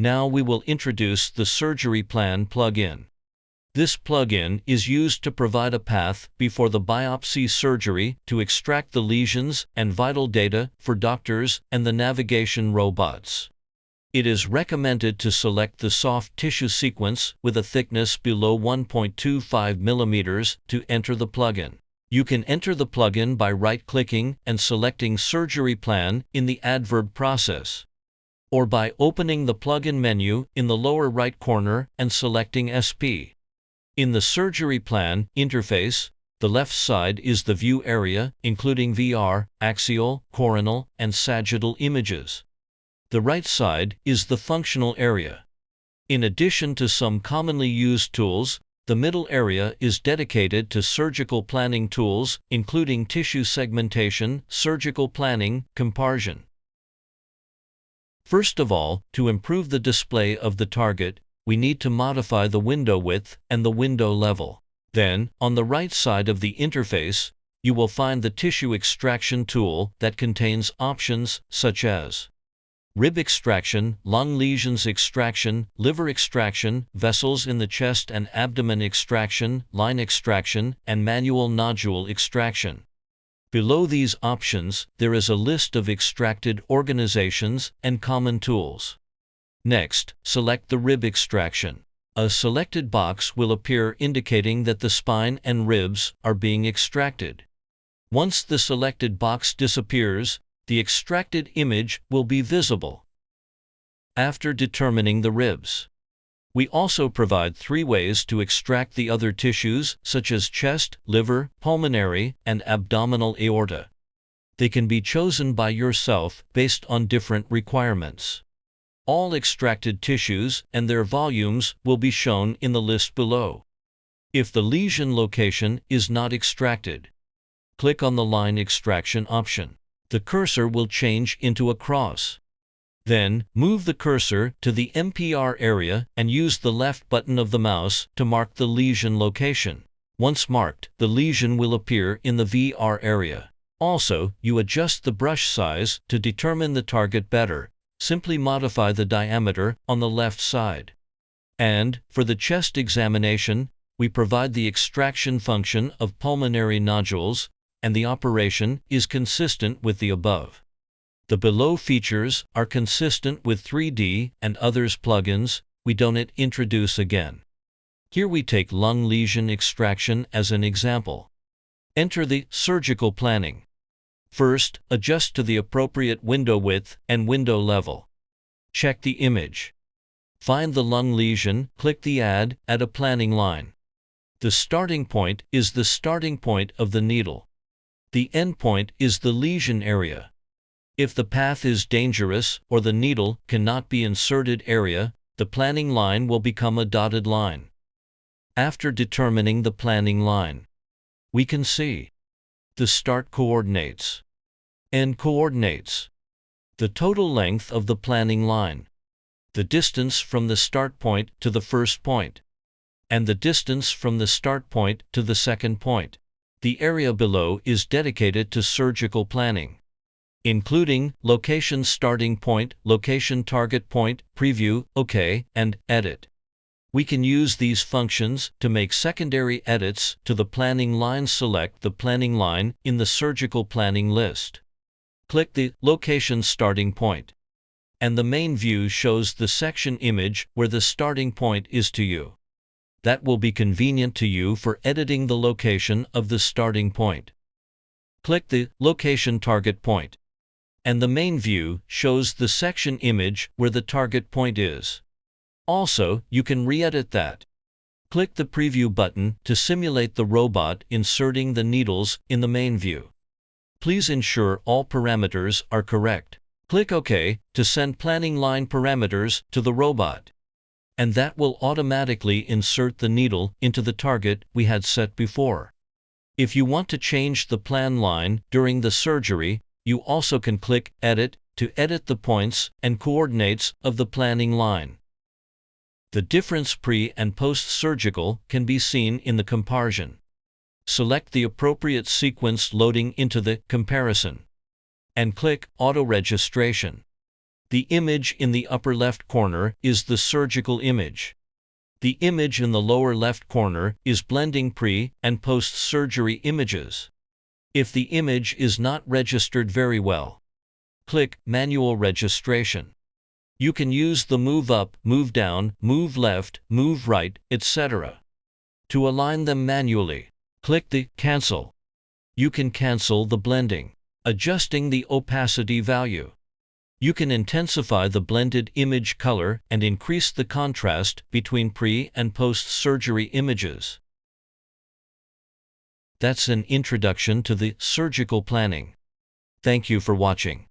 Now we will introduce the Surgery Plan plugin. This plugin is used to provide a path before the biopsy surgery to extract the lesions and vital data for doctors and the navigation robots. It is recommended to select the soft tissue sequence with a thickness below 1.25 mm to enter the plugin. You can enter the plugin by right-clicking and selecting Surgery Plan in the adverb process, or by opening the plugin menu in the lower right corner and selecting SP. In the Surgery Plan interface, the left side is the view area, including VR, axial, coronal, and sagittal images. The right side is the functional area. In addition to some commonly used tools, the middle area is dedicated to surgical planning tools, including tissue segmentation, surgical planning, comparison. First of all, to improve the display of the target, we need to modify the window width and the window level. Then, on the right side of the interface, you will find the tissue extraction tool that contains options such as rib extraction, lung lesions extraction, liver extraction, vessels in the chest and abdomen extraction, line extraction, and manual nodule extraction. Below these options, there is a list of extracted organizations and common tools. Next, select the rib extraction. A selected box will appear indicating that the spine and ribs are being extracted. Once the selected box disappears, the extracted image will be visible. After determining the ribs, we also provide 3 ways to extract the other tissues such as chest, liver, pulmonary, and abdominal aorta. They can be chosen by yourself based on different requirements. All extracted tissues and their volumes will be shown in the list below. If the lesion location is not extracted, click on the line extraction option. The cursor will change into a cross. Then, move the cursor to the MPR area and use the left button of the mouse to mark the lesion location. Once marked, the lesion will appear in the VR area. Also, you adjust the brush size to determine the target better. Simply modify the diameter on the left side. And, for the chest examination, we provide the extraction function of pulmonary nodules, and the operation is consistent with the above. The below features are consistent with 3D and others plugins we don't introduce again. Here we take lung lesion extraction as an example. Enter the surgical planning. First, adjust to the appropriate window width and window level. Check the image. Find the lung lesion, click the Add a planning line. The starting point is the starting point of the needle. The end point is the lesion area. If the path is dangerous or the needle cannot be inserted area, the planning line will become a dotted line. After determining the planning line, we can see the start coordinates, end coordinates, the total length of the planning line, the distance from the start point to the first point, and the distance from the start point to the second point. The area below is dedicated to surgical planning, including location starting point, location target point, preview, OK, and edit. We can use these functions to make secondary edits to the planning line. Select the planning line in the surgical planning list. Click the location starting point, and the main view shows the section image where the starting point is to you. That will be convenient to you for editing the location of the starting point. Click the location target point, and the main view shows the section image where the target point is. Also, you can re-edit that. Click the preview button to simulate the robot inserting the needles in the main view. Please ensure all parameters are correct. Click OK to send planning line parameters to the robot, and that will automatically insert the needle into the target we had set before. If you want to change the plan line during the surgery, you also can click Edit to edit the points and coordinates of the planning line. The difference pre- and post-surgical can be seen in the comparison. Select the appropriate sequence loading into the comparison, and click Auto Registration. The image in the upper left corner is the surgical image. The image in the lower left corner is blending pre- and post-surgery images. If the image is not registered very well, click Manual Registration. You can use the Move Up, Move Down, Move Left, Move Right, etc. To align them manually, click the Cancel. You can cancel the blending, adjusting the opacity value. You can intensify the blended image color and increase the contrast between pre- and post-surgery images. That's an introduction to the surgical planning. Thank you for watching.